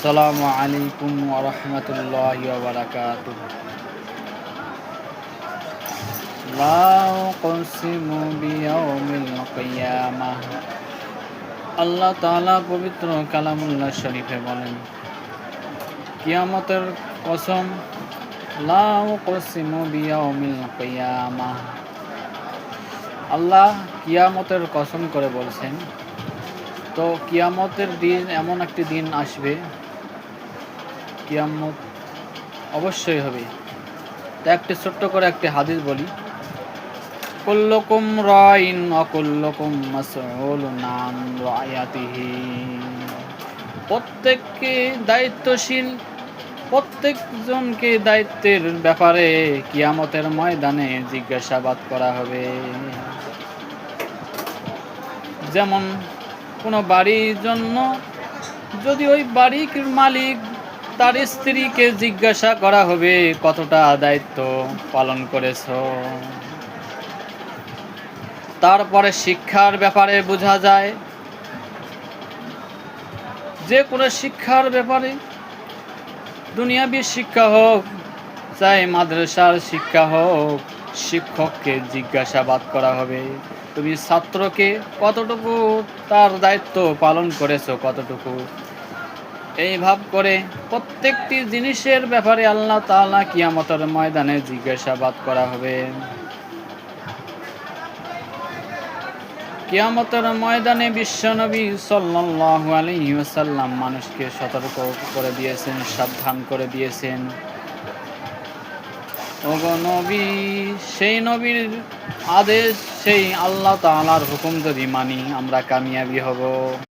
আসসালামু আলাইকুম ওয়া রাহমাতুল্লাহি ওয়া বারাকাতুহু। লা উকসিমু বিয়াউমিল কিয়ামাহ। আল্লাহ তাআলা পবিত্র কালামুল্লাহ শরীফে বলেন, কিয়ামতের কসম, লা উকসিমু বিয়াউমিল কিয়ামাহ। আল্লাহ কিয়ামতের কসম করে বলছেন। তো কিয়ামতের দিন এমন একটি দিন আসবে, কিয়ামত অবশ্যই হবে। তা একটি ছোট্ট করে একটি হাদিস বলি, কুল্লুকুম রাইন ওয়া কুল্লুকুম মাসউলুন আন রায়াতিহি। প্রত্যেককে দায়িত্বশীল, প্রত্যেকজনকে দায়িত্বের ব্যাপারে কিয়ামতের ময়দানে জিজ্ঞাসাবাদ করা হবে। যেমন কোনো বাড়ির জন্য যদি ওই বাড়ির মালিক তার স্ত্রীকে জিজ্ঞাসা করা হবে কতটা দায়িত্ব পালন করেছ। তারপরে শিক্ষার ব্যাপারে বোঝা যায়, যে কোনো শিক্ষার ব্যাপারে, দুনিয়াবী শিক্ষা হোক চাই মাদ্রাসার শিক্ষা হোক, শিক্ষককে জিজ্ঞাসাবাদ করা হবে তুমি ছাত্রকে কতটুকু তার দায়িত্ব পালন করেছো, কতটুকু। এই ভাব করে প্রত্যেকটি জিনিসের ব্যাপারে আল্লাহ তাআলা কিয়ামতের ময়দানে জিজ্ঞাসাবাদ করা হবে। কিয়ামতের ময়দানে বিশ্বনবী সাল্লাল্লাহু আলাইহি ওয়াসাল্লাম মানুষকে সতর্ক করে দিয়েছেন, সাবধান করে দিয়েছেন। ওগো নবী, সেই নবীর আদেশ, সেই আল্লাহ তাআলার হুকুম যদি মানি আমরা কামিয়াবি হব।